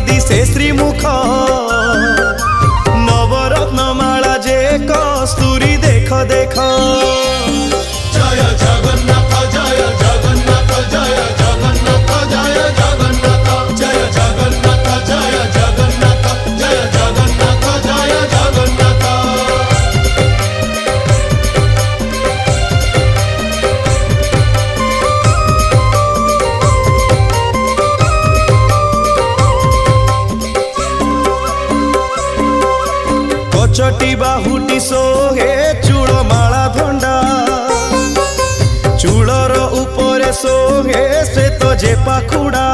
दिशे श्रीमुख नवरत्नमाला जे कस्तूरी देख देख। जय जगन्नाथ जय जगन्नाथ जय जगन्नाथ जय जगन्नाथ जय जगन्नाथ जय जगन्नाथ जय जगन्नाथ जय जगन्नाथ। कचटी बाहुटी सोहे चूड़माला धंडा चूड़र उपरे सोहे श्वेत जे पाखुड़ा।